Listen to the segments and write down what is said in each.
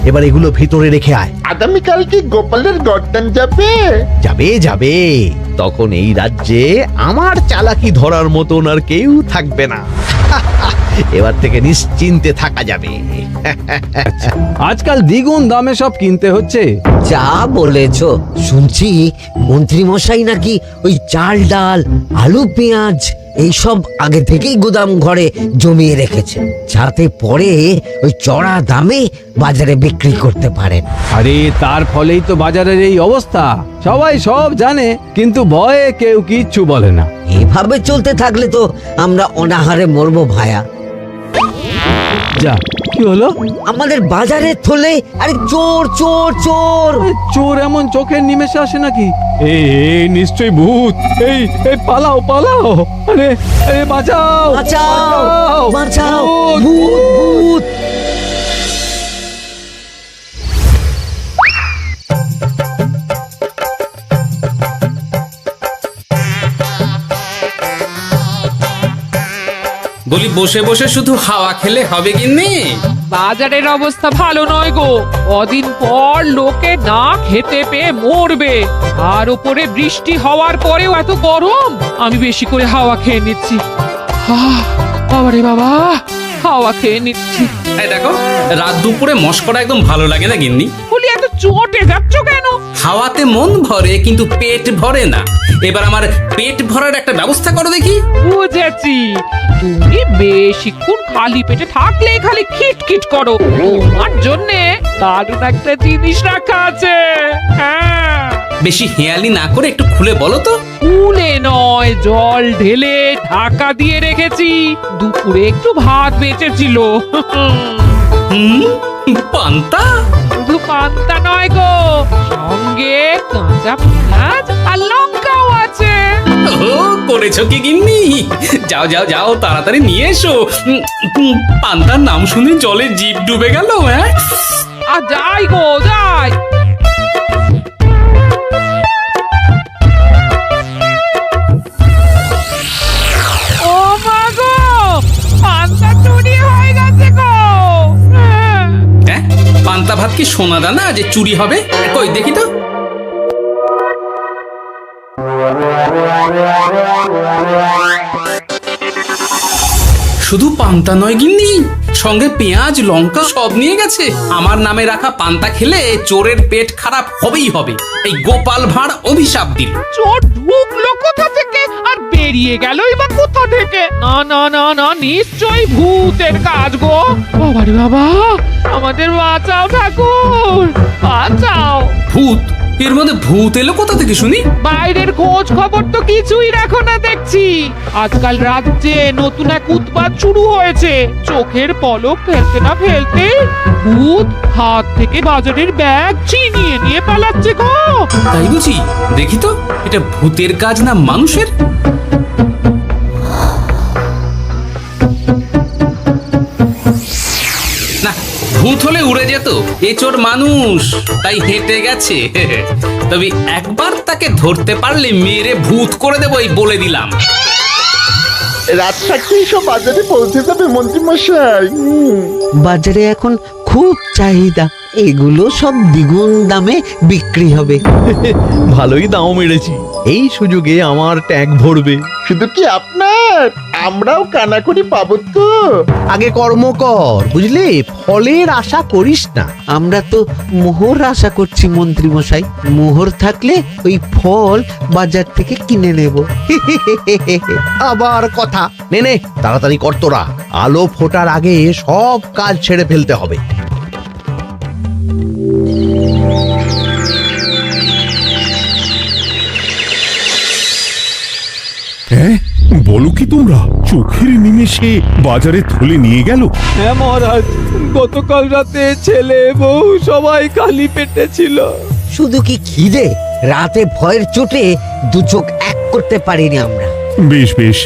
এবার এগুলো ভিতরে রেখে আয়। আগামীকাল কি গোপালের গর্দান যাবে? যাবে যাবে, তখন এই রাজ্যে আমার চালাকি ধরার মতন আর কেউ থাকবে না। এবার থেকে নিশ্চিন্তে থাকা যাবে। আজকাল দ্বিগুণ দামে সব কিনতে হচ্ছে। যা বলেছো, শুনছি মন্ত্রী মশাই নাকি ওই চাল ডাল আলু পেঁয়াজ এইসব আগে থেকেই গোদাম ঘরে জমিয়ে রেখেছে, যাতে পরে ওই চড়া দামে বাজারে বিক্রি করতে পারেন। আরে তার ফলেই তো বাজারের এই অবস্থা। সবাই সব জানে, কিন্তু ভয়ে কেউ কিচ্ছু বলে না। এভাবে চলতে থাকলে তো আমরা অনাহারে মরবো ভায়া। যা, কি হলো? আমাদের বাজারে থলে আরে চোর চোর চোর। এ, চোর এমন চোখের নিমেষে আসে নাকি? এই নিশ্চয়ই ভূত। এই এই পালাও পালাও। আরে আরে বাঁচাও বাঁচাও বাঁচাও, ভূত, ভূত ভূত। বলি বসে বসে শুধু হাওয়া খেলে হবে গিন্নি? বাজারের অবস্থা ভালো নয় গো, কদিন পর লোকে না খেতে পেয়ে মরবে। আর উপরে বৃষ্টি হওয়ার পরেও এত গরম, আমি বেশি করে হাওয়া খেয়ে নিচ্ছি। বাবারে বাবা, হাওয়া খেয়ে নিচ্ছি। এই দেখো, রাত দুপুরে মস্করা একদম ভালো লাগে না গিন্নি। বলি এত চটে যাচ্ছ কেন? হাওয়াতে মন ভরে কিন্তু পেট ভরে না। এবার আমার পেট ভরার একটা ব্যবস্থা করো দেখি। বুঝেছি, তুমি বেশিক্ষণ খালি পেটে থাকলে খালি খিটখিট করো। তোমার জন্যে দারুণ একটা জিনিস রাখা আছে। হ্যাঁ, বেশি হেয়ালি না করে একটু খুলে বলো তো। কুলে নয়, জল ঢেলে ঢাকা দিয়ে রেখেছি। দুপুরে একটু ভাত বেঁচেছিল। হুম, পান্তা? শুধু পান্তা নয় গো, সঙ্গে কাঁচা পেঁয়াজ আর লঙ্কাও আছে। ও, করেছো কি গিন্নি? যাও যাও যাও, তাড়াতাড়ি নিয়ে এসো। পান্তার নাম শুনে জলে জিভ ডুবে গেল। হ্যাঁ, আর যাই গো যাই। ও মা গো, পান্তা চুরি হয়ে গেছে গো। হ্যাঁ, পান্তা ভাত কি সোনা দানা যে চুরি হবে? কই দেখি তো। শুধু পান্তা নয় গিন্নি, সঙ্গে পেঁয়াজ লঙ্কা সব নিয়ে গেছে। আমার নামে রাখা পান্তা খেলে চোরের পেট খারাপ হবেই হবে। এই গোপাল ভাঁড় অভিশাপ দিল। চোর ঢুকলো কোথা থেকে আর বেরিয়ে গেলই বা কোথা থেকে? না না না না, নিশ্চয়ই ভূতের কাজ গো। বাবারে বাবা, আমাদের বাঁচাও ঠাকুর, বাঁচাও। ভূত? এর মধ্যে ভূত এলো কোথা থেকে শুনি? বাইরের খোঁজ খবর তো কিছুই রাখো না দেখছি। আজকাল রাজ্যে নতুন এক উৎপাত শুরু হয়েছে। চোখের পলক ফেলতে না ফেলতে ভূত হাত থেকে বাজারের ব্যাগ ছিনিয়ে নিয়ে পালাচ্ছে গো। তাই বুঝি? দেখি তো, এটা ভূতের কাজ না মানুষের? না, ভূত হলে উড়ে যেত। এ চোর মানুষ, তাই হেঁটে গেছে। তবে একবার তাকে ধরতে পারলে মেরে ভূত করে দেবো, এই বলে দিলাম। রাত থাকতেই সব বাজারে পৌঁছে যাবে মন্ত্রী মশাই। বাজারে এখন খুব চাহিদা, এগুলো সব দ্বিগুণ দামে বিক্রি হবে। ভালোই দাও মেরেছি, এই সুযোগে আমার ট্যাঙ্ক ভরবে। শুধু কি আপনার, আমরাও কানাকড়ি পাবো তো? আগে কর্ম কর, বুঝলে? ফলের আশা করিস না। আমরা তো মোহর আশা করছি মন্ত্রী মশাই, মোহর থাকলে ওই ফল বাজার থেকে কিনে নেব। আবার কথা, নে নে তাড়াতাড়ি কর তোরা, আলো ফোটার আগে সব কাজ ছেড়ে ফেলতে হবে। হ্যাঁ, বলো কি তোমরা? চোখের নিমেষে বাজারে থলে নিয়ে গেল? হ্যাঁ মহারাজ, গতকাল রাতে ছেলে বউ সবাই খালি পেটে ছিল। শুধু কি খিদে, রাতে ভয়ের চোটে দু চোখ এক করতে পারিনি আমরা। বেশ বেশ,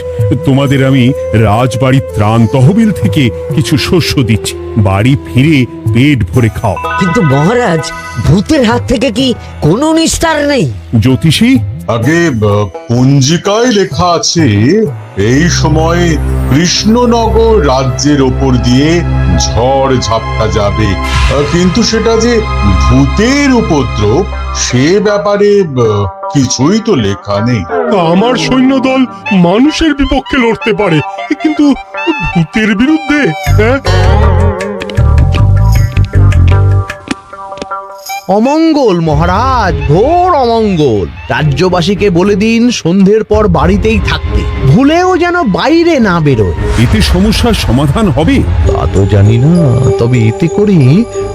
তোমাদের আমি রাজবাড়ির ত্রাণ তহবিল থেকে কিছু শস্য দিচ্ছি, বাড়ি ফিরে পেট ভরে খাও। কিন্তু মহারাজ, ভূতের হাত থেকে কি কোনো নিস্তার নেই? জ্যোতিষী, আগে পঞ্জিকায় লেখা আছে এই সময় কৃষ্ণনগর রাজ্যের ওপর দিয়ে ঝড় ঝাপটা যাবে, কিন্তু সেটা যে ভূতের উপদ্রব সে ব্যাপারে কিছুই তো লেখা নেই। আমার সৈন্যদল মানুষের বিপক্ষে লড়তে পারে, কিন্তু ভূতের বিরুদ্ধে? হ্যাঁ, অমঙ্গল মহারাজ, ঘোর অমঙ্গল। রাজ্যবাসীকে বলে দিন সন্ধ্যের পর বাড়িতেই থাকতে, ভুলেও যেন বাইরে না বেরোয়। এতে সমস্যার সমাধান হবে? তা তো জানি না, তবে এতে করে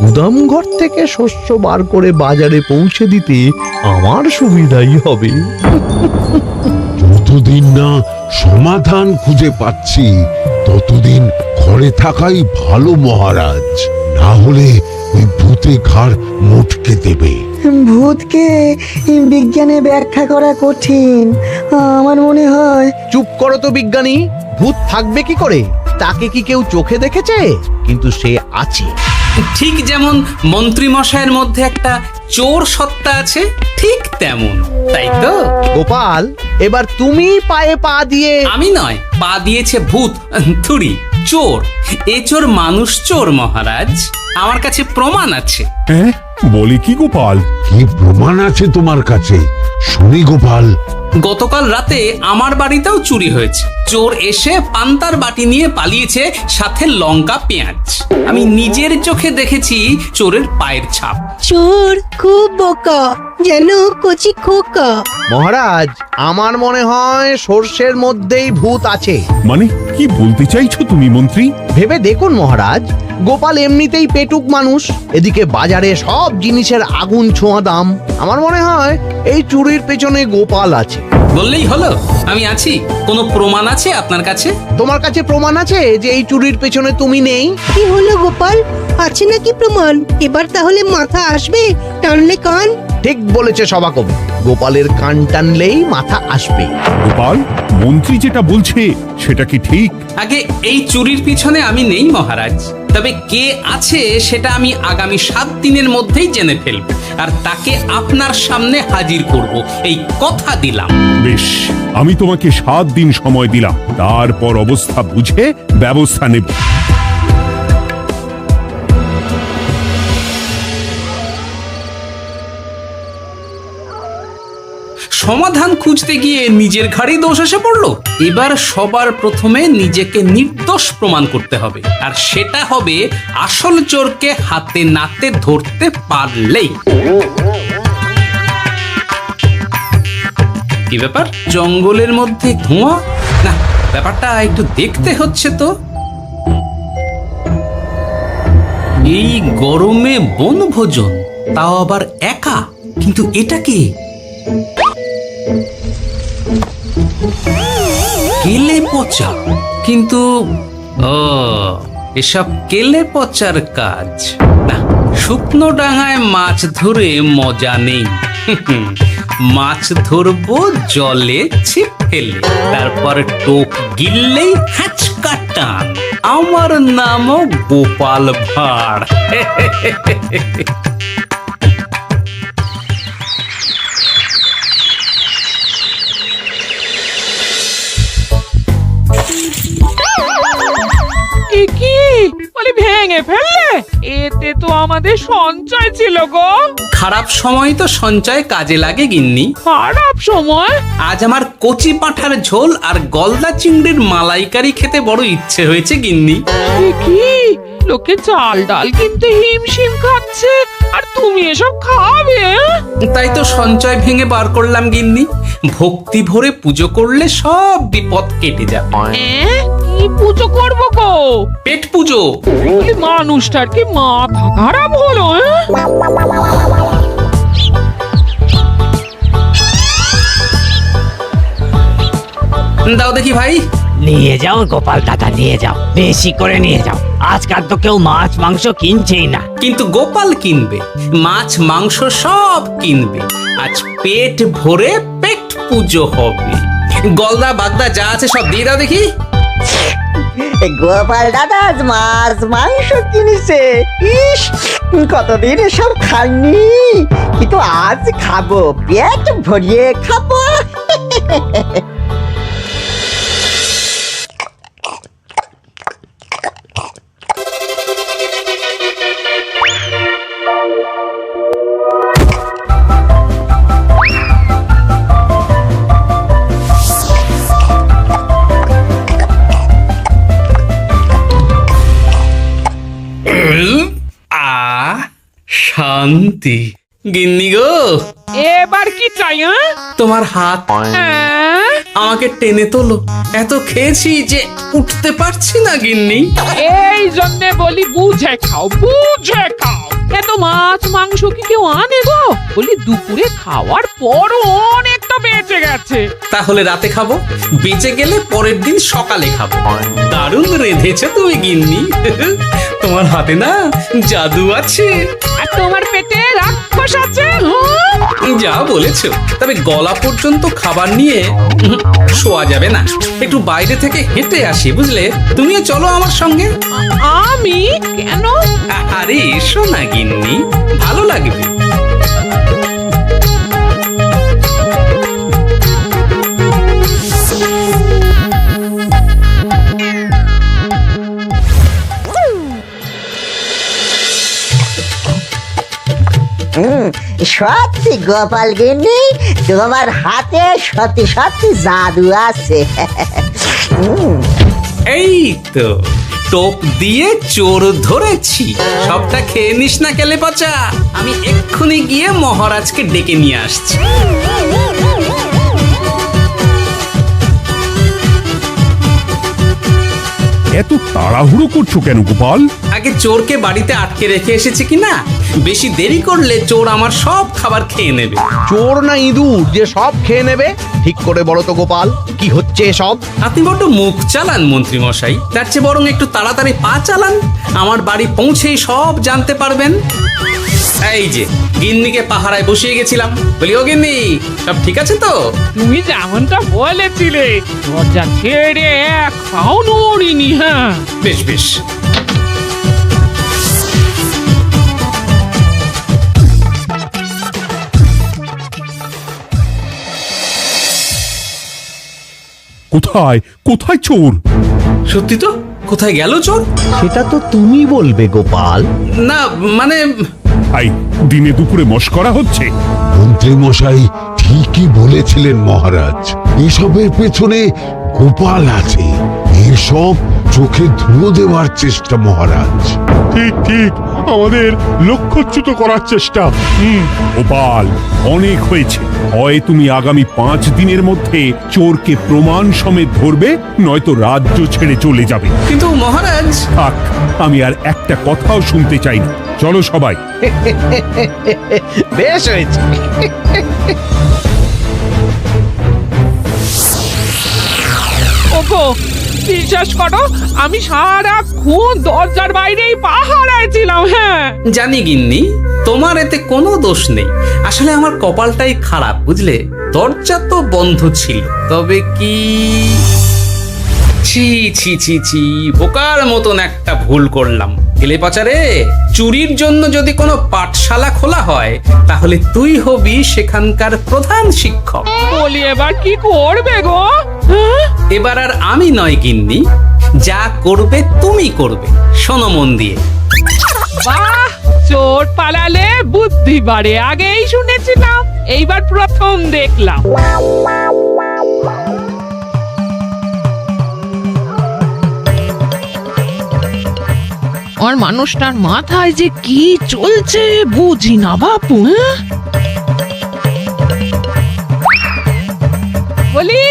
গুদামঘর থেকে শস্য বার করে বাজারে পৌঁছে দিতে আমার সুবিধাই হবে। যতদিন না সমাধান খুঁজে পাচ্ছি ততদিন ঘরে থাকাই ভালো মহারাজ, না হলে ওই ভূতে ঘাড় মোটকে দেবে। ভূতকে বিজ্ঞানে ব্যাখ্যা করা কঠিন, আমার মনে হয়। চুপ করো তো বিজ্ঞানী, ভূত থাকবে কি করে? তাকে কি কেউ চোখে দেখেছে? কিন্তু সে আছে। ঠিক যেমন মন্ত্রী মশাইয়ের মধ্যে একটা চোর সত্তা আছে, ঠিক তেমন, তাই তো? গোপাল, এবার তুমি পায়ে পা দিয়ে। আমি নয়, পা দিয়েছে ভূত, থুড়ি চোর। এ চোর মানুষ চোর মহারাজ, আমার কাছে প্রমাণ আছে। হ্যাঁ, বলে কি গোপাল? কি প্রমাণ আছে তোমার কাছে? শুনি গোপাল। গতকাল রাতে আমার বাড়িতেও চুরি হয়েছে। চোর এসে পান্তার বাটি নিয়ে পালিয়েছে, সাথে লঙ্কা পেঁয়াজ। আমি নিজের চোখে দেখেছি চোরের পায়ের ছাপ। চোর খুব বোকা, যেন কচি খোকা। মহারাজ, আমার মনে হয় সর্ষের মধ্যেই ভূত আছে। মানে কি বলতে চাইছো তুমি মন্ত্রী? ভেবে দেখুন মহারাজ, গোপাল এমনিতেই পেটুক মানুষ, এদিকে বাজারে সব জিনিসের আগুন ছোঁয়া দাম। আমার মনে হয় এই চুরির পেছনে গোপাল আছে। বললেই হলো আমি আছি। কোনো প্রমাণ আছে আপনার কাছে? তোমার কাছে প্রমাণ আছে যে এই চুরির পেছনে তুমি নেই? কি হলো গোপাল, আছে নাকি প্রমাণ? এবার তাহলে মাথা আসবে, টানলে কান। ঠিক বলেছে সভাকবি, গোপালের কান টানলেই মাথা আসবে। গোপাল, মন্ত্রী যেটা বলছে সেটা কি ঠিক? আগে এই চুরির পিছনে আমি নেই মহারাজ, তবে কে আছে সেটা আমি আগামী 7 দিনের মধ্যেই জেনে ফেলব, আর তাকে আপনার সামনে হাজির করব, এই কথা দিলাম। বেশ, আমি তোমাকে 7 দিন সময় দিলাম, তারপর অবস্থা বুঝে ব্যবস্থা নেব। সমাধান খুঁজতে গিয়ে নিজের ঘাড়েই দোষ এসে পড়লো। এবার সবার প্রথমে নিজেকে নির্দোষ প্রমাণ করতে হবে, আর সেটা হবে আসল চোরকে হাতে নাতে ধরতে পারলেই। কি ব্যাপার, জঙ্গলের মধ্যে ধোঁয়া? না, ব্যাপারটা একটু দেখতে হচ্ছে তো। এই গরমে বনভোজন, তাও আবার একা, কিন্তু এটা কি? কেলে পচা, কিন্তু এসব কেলে পচার কাজ না। শুকনো ডাঙায় মাছ ধরে মজা নেই। মাছ ধরবো জলে ছিপ ফেলে, তারপর টোপ গিললেই হ্যাচকা টান। আমার নামও গোপাল ভাঁড়। কি বলি, ভেঙে ফেললে? এতে তো আমাদের সঞ্চয় ছিল গো। খারাপ সময় তো সঞ্চয় কাজে লাগে গিন্নি। খারাপ সময়? আজ আমার কচি পাঁঠার ঝোল আর গলদা চিংড়ির মালাইকারি খেতে বড় ইচ্ছে হয়েছে গিন্নি। কি লোকে চাল ডাল কিনতে হিমশিম খাচ্ছে, আর তুমি এসব খাবে? তাই তো সঞ্চয় ভেঙে বার করলাম গিন্নি। ভক্তি ভরে পুজো করলে সব বিপদ কেটে যাবে। কি পুজো করবো গো? পেট পুজো। মানুষটার কি মাথা খারাপ হলো? দাও দেখি ভাই। নিয়ে যাও গোপাল দাদা, নিয়ে যাও, বেশি করে নিয়ে যাও। আজকাল তো কেউ মাছ মাংস কিনছেই না। কিন্তু গোপাল কিনবে, মাছ মাংস সব কিনবে। আজ পেট ভরে পেট পুজো হবে। গলদা বাগদা যা আছে সব দিয়ে দাও দেখি। গোপাল দাদা মাছ মাংস কিনেছে। ইস, কতদিন এসব খাইনি, কিন্তু আজ খাবো, পেট ভরিয়ে খাবো। শান্তি। গিন্নি গো, এবার কি চাই? তোমার হাত হ্যাঁ? আমাকে টেনে তোলো। এত খেয়েছি যে উঠতে পারছি না গিন্নি। এই জন্যে বলি বুঝে খাও, বুঝে খাও। এত মাছ মাংস কি কেউ আনে গো? বলি দুপুরে খাওয়ার পরও অনেকটা বেঁচে গেছে। তাহলে রাতে খাবো, বেঁচে গেলে পরের দিন সকালে খাবো। দারুণ রেঁধেছো তুমি গিন্নি। তোমার হাতে না জাদু আছে। আর তোমার পেটে রাক্ষস আছে। যা বলেছো, তবে গলা পর্যন্ত খাবার নিয়ে শোয়া যাবে না। একটু বাইরে থেকে হেঁটে আসি, বুঝলে? তুমিও চলো আমার সঙ্গে। আমি কেন? আরে এসো না গিন্নি, ভালো লাগবে। সত্যি গোপাল গিন্নি, তোমার হাতে সত্যি সত্যি জাদু আছে। এই তো টোপ দিয়ে চোর ধরেছি। সবটা খেয়ে নিস না কেলে পচা। আমি এক্ষুনি গিয়ে মহারাজকে ডেকে নিয়ে আসছি। এত তাড়াহুড়ো করছো কেন গোপাল? আগে চোরকে বাড়িতে আটকে রেখে এসেছি কিনা, বেশি দেরি করলে চোর আমার সব খাবার খেয়ে নেবে। চোর না ইঁদুর যে সব খেয়ে নেবে? ঠিক করে বলো তো গোপাল, কি হচ্ছে সব? আপনি বড্ড মুখ চালান মন্ত্রী মশাই, তার চেয়ে বরং একটু তাড়াতাড়ি পা চালান। আমার বাড়ি পৌঁছেই সব জানতে পারবেন। এই যে গিন্নিকে পাহারায় বসিয়ে গেছিলাম, বলি ও গিন্নি, সব ঠিক আছে তো? তুমি যেমনটা বলেছিলে, দরজা ছেড়ে এক পাও নড়িনি। হ্যাঁ, বেশ বেশ। কোথায় কোথায় চোর? সত্যি তো, কোথায় গেল চোর? সেটা তো তুমি বলবে গোপাল। না মানে আই দিনে দুপুরে মশকরা হচ্ছে। মন্ত্রী মশাই ঠিকই বলেছিলেন মহারাজ, এসবের পেছনে গোপাল আছে। এসব চোখে ধুলো দেওয়ার চেষ্টা মহারাজ। ঠিক ঠিক, আমাদের লক্ষ্যচ্যুত করার চেষ্টা। গোপাল, অনেক হয়েছে। হয় তুমি আগামী 5 দিনের মধ্যে চোরকে প্রমাণ সমেত ধরবে, নয়তো রাজ্য ছেড়ে চলে যাবে। কিন্তু মহারাজ। থাক, আমি আর একটা কথাও শুনতে চাই না। চলো সবাই। বেশ হয়েছে। ওগো, বিশ্বাস করো, আমি সারাক্ষণ দরজার বাইরেই পাহারায় ছিলাম। হ্যাঁ, জানি গিন্নি, তোমার এতে কোনো দোষ নেই। আসলে আমার কপালটাই খারাপ, বুঝলে? দরজা তো বন্ধ ছিল, তবে কি ছি ছি ছি ছি, বোকার মতন একটা ভুল করলাম। এলে পাচারে, চুরির জন্য যদি কোনো পাঠশালা খোলা হয়, তাহলে তুই হবি সেখানকার প্রধান শিক্ষক। বলি এবার কি করবে গো? হ্যাঁ? এবার আর আমি নয় গিন্নি, যা করবে তুমি করবে। শোনো মন দিয়ে। বাহ, চোর পালালে বুদ্ধি বাড়ে, আগেই শুনেছিলাম, এইবার প্রথম দেখলাম। আর মানুষটার মাথায় যে কি চলছে বুঝি না বাপু। বলি,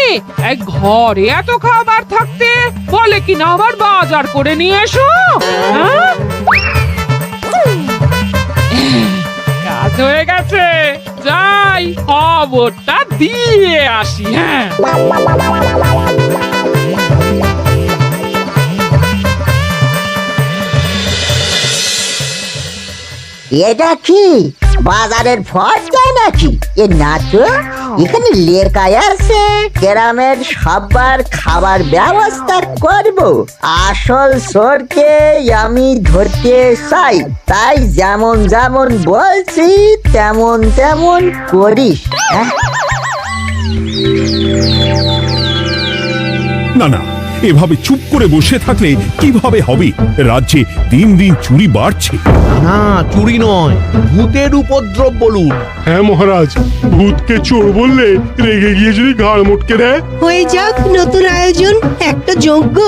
এক ঘরে এত খাবার থাকতে বলে কিনা আবার বাজার করে নিয়ে এসো। হ্যাঁ? কাজ হয়ে গেছে, যাই খবরটা দিয়ে আসি। হ্যাঁ, এটা কি বাজারের ফর্দা নাকি? এ না তো, এখানে লেখাই আছে গ্রামের সবার খাবার ব্যবস্থা করব। আসল চোরকে আমি ধরতে চাই, তাই যেমন যেমন বলছি তেমন তেমন করিস। না না, এভাবে চুপ করে বসে থাকলে কিভাবে হবে? রাজ্যে দিন দিন চুরি বাড়ছে। না, চুরি নয়, ভূতের উপদ্রব বলুন। হ্যাঁ মহারাজ, ভূতকে চোর বললে রেগে গিয়ে যদি ঘাড় মোটকে দেয়। হয়ে যাক নতুন আয়োজন, একটা যজ্ঞ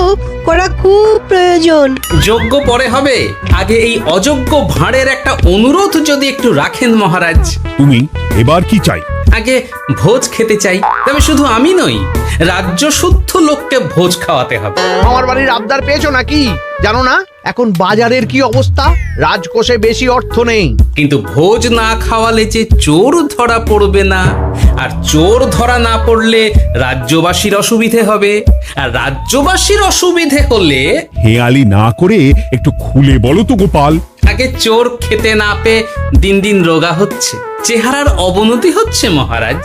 করা খুব প্রয়োজন। যোগ্য পরে হবে, আগে এই অযোগ্য ভাঁড়ের একটা অনুরোধ যদি একটু রাখেন মহারাজ। তুমি এবার কি চাই? আগে ভোজ খেতে চাই, তবে শুধু আমি নই, রাজ্য শুদ্ধ লোককে ভোজ খাওয়াতে হবে। আমার বাড়ির আবদার পেয়েছো নাকি? জানো না এখন বাজারের কি অবস্থা? রাজকোষে বেশি অর্থ নেই। কিন্তু ভোজ না খাওয়ালে যে চোর ধরা পড়বে না, আর চোর ধরা না পড়লে রাজ্যবাসীর অসুবিধে হবে, আর রাজ্যবাসীর অসুবিধে হলে হেয়ালি না করে একটু খুলে বলো তো গোপাল। আগে চোর খেতে না পেয়ে দিন দিন রোগা হচ্ছে, চেহারার অবনতি হচ্ছে মহারাজ,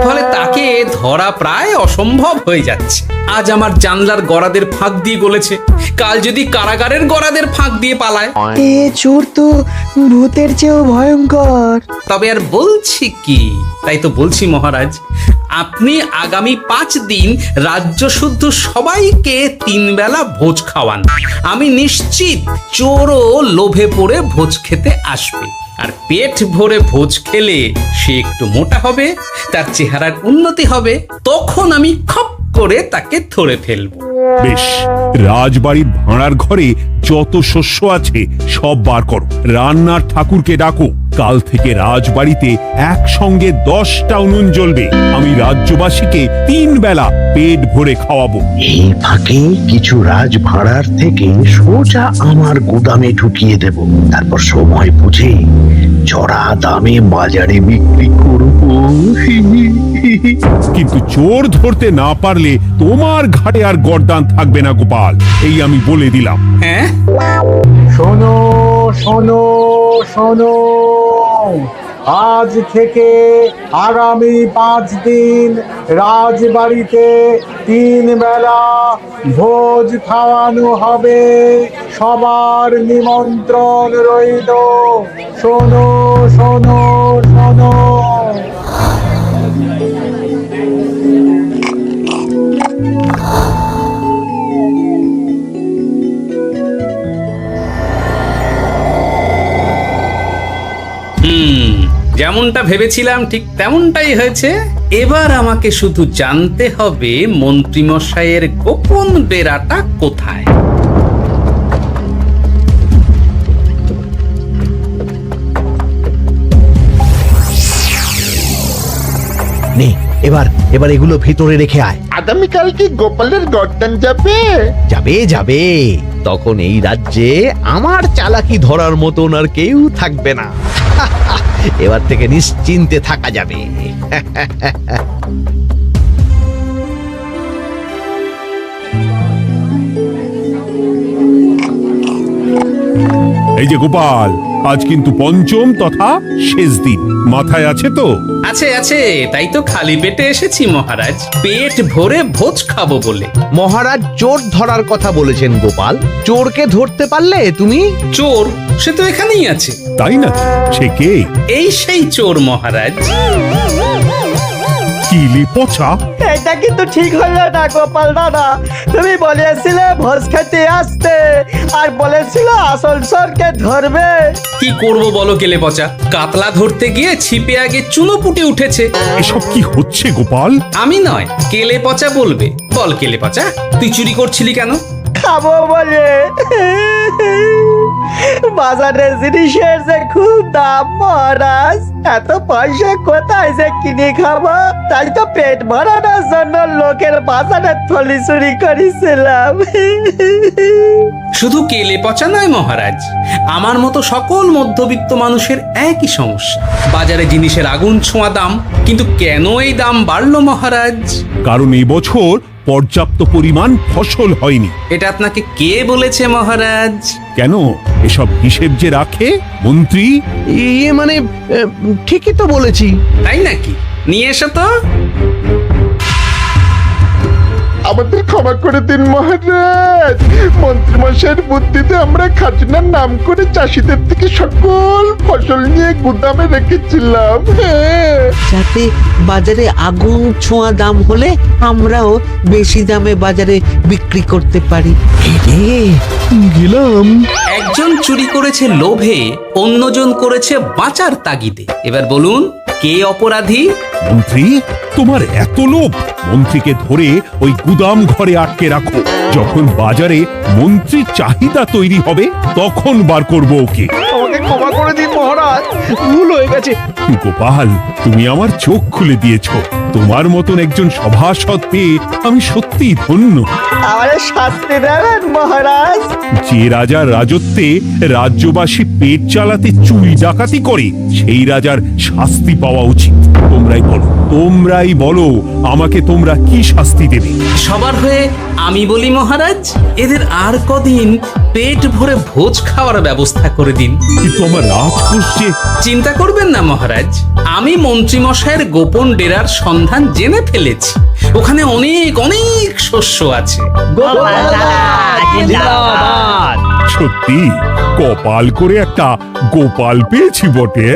ফলে তাকে ধরা প্রায় অসম্ভব হয়ে যাচ্ছে। আজ আমার জানলার গড়াদের ফাঁক দিয়ে গলেছে, কাল যদি কারাগারের গড়াদের ফাঁক দিয়ে পালায়। এ চোর তো ভূতের চেয়েও ভয়ঙ্কর। তবে আর বলছি কি, তাই তো বলছি মহারাজ, আপনি আগামী 5 দিন রাজ্য শুদ্ধ সবাইকে 3 বেলা ভোজ খাওয়ান। আমি নিশ্চিত চোরও লোভে পড়ে ভোজ খেতে আসবে, আর পেট ভরে ভোজ খেলে সে একটু মোটা হবে, তার চেহারার উন্নতি হবে, তখন আমি খপ করে তাকে ধরে ফেলবো। বেশ, রাজবাড়ির ভাড়ার ঘরে যত শস্য আছে সব বার করো, রান্নার ঠাকুরকে ডাকো। কাল থেকে রাজবাড়িতে একসঙ্গে 10টা উনুন জ্বলবে। আমি রাজ্যবাসীকে 3 বেলা পেট ভরে খাওয়াবো। এই ফাঁকে কিছু রাজ ভাড়ার থেকে সোজা আমার গুদামে ঢুকিয়ে দেব, তারপর সময় বুঝে চড়া দামে বাজারে বিক্রি করব। কিন্তু চোর ধরতে না পারলে তোমার ঘাটে আর গর্দান থাকবে না গোপাল, এই আমি বলে দিলাম। হ্যাঁ, শোনো শোনো শোনো, আজ থেকে আগামী 5 দিন রাজবাড়িতে 3 বেলা ভোজ খাওয়ানো হবে, সবার নিমন্ত্রণ রইল। শোনো শোনো শোনো। যেমনটা ভেবেছিলাম ঠিক তেমনটাই হয়েছে। এবার আমাকে শুধু জানতে হবে মন্ত্রীমশাইয়ের গোপন ডেরাটা কোথায়। নে, এবার এগুলো ভিতরে রেখে আয়। আগামীকাল কি গোপালের গর্দান যাবে? যাবে যাবে, তখন এই রাজ্যে আমার চালাকি ধরার মতন আর কেউ থাকবে না। এবার থেকে নিশ্চিন্তে থাকা যাবে। এই যে গোপাল, আজ কিন্তু পঞ্চম তথা শেষ দিন, মাথায় আছে তো? আছে আছে, তাই তো খালি পেটে এসেছি মহারাজ, পেট ভরে ভোজ খাবো বলে। মহারাজ চোর ধরার কথা বলেছেন গোপাল, চোরকে ধরতে পারলে তুমি? চোর সে তো এখানেই আছে। তাই না? সে কে? এই সেই চোর মহারাজ। কিলি পচা, এটা কিন্তু ঠিক হলো না গোপাল দাদা। তুমি বলেছিলে ভোজ খেতে আসতে, আর বলেছিল আসল চোরকে ধরবে। কি করব বলো কেলে পচা, কাতলা ধরতে গিয়ে ছিপে আগে চুনো পুটে উঠেছে। এসব কি হচ্ছে গোপাল? আমি নয়, কেলে পচা বলবে। বল কেলে পচা, তুই চুরি করছিলি কেন? খাবো বলে। বাজারের জিনিসের যে খুব দাম মহারাজ, এত পয়সা কোথায় যে কিনে খাবো, তাই তো পেট ভরানোর জন্য লোকের বাজারের থলি চুরি করেছিলাম। শুধু কেলে পচা নয় মহারাজ, আমার মতো সকল মধ্যবিত্ত মানুষের একই সমস্যা। বাজারে জিনিসের আগুন ছোঁয়া দাম, কিন্তু কেন এই দাম বাড়লো মহারাজ? কারণ এই বছর পর্যাপ্ত পরিমাণ ফসল হয়নি। এটা আপনাকে কে বলেছে মহারাজ? কেন, এসব হিসেব যে রাখে মন্ত্রী। ইয়ে মানে ঠিকই তো বলেছি। তাই নাকি? নিয়ে এসো তো। আমাদের ক্ষমা করে দিন মহারাজ। মন্ত্রীমশাইয়ের বুদ্ধিতে আমরা খাজনার নাম করে চাষিদের থেকে সকল ফসল নিয়ে গুদামে রেখেছিলাম। যাতে বাজারে আগুন ছোঁয়া দাম হলে আমরাও বেশি দামে বাজারে বিক্রি করতে পারি। গেলাম। একজন চুরি করেছে লোভে, অন্যজন করেছে বাঁচার তাগিদে। এবার বলুন কে অপরাধী? মন্ত্রী, তোমার এত লোভ! মন্ত্রীকে ধরে ওই গুদাম ঘরে আটকে রাখো। যখন বাজারে মন্ত্রীর চাহিদা তৈরি হবে তখন বার করব ওকে। আমাকে ক্ষমা করে দিন মহারাজ, ভুল হয়ে গেছে। গোপাল, তুমি আমার চোখ খুলে দিয়েছো। তোমার মতন একজন সভাসদ পেয়ে আমি সত্যি ধন্য। আমাদের শাস্তি দেবেন মহারাজ। যে রাজার রাজত্বে রাজ্যবাসী পেট চালাতে চুরি ডাকাতি করে সেই রাজার শাস্তি পাওয়া উচিত। তোমরাই বলো আমাকে তোমরা কি শাস্তি দেবে? সবার হয়ে আমি বলি মহারাজ, এদের আর কদিন পেট ভরে ভোজ খাওয়ার ব্যবস্থা করে দিন। কিন্তু আমার রাজকোষ যে। চিন্তা করবেন না মহারাজ, আমি মন্ত্রীমশাইয়ের গোপন ডেরার সন্ধান জেনে ফেলেছি। ওখানে অনেক অনেক শস্য আছে। সত্যি কপাল করে একটা গোপাল পেয়েছি বটে।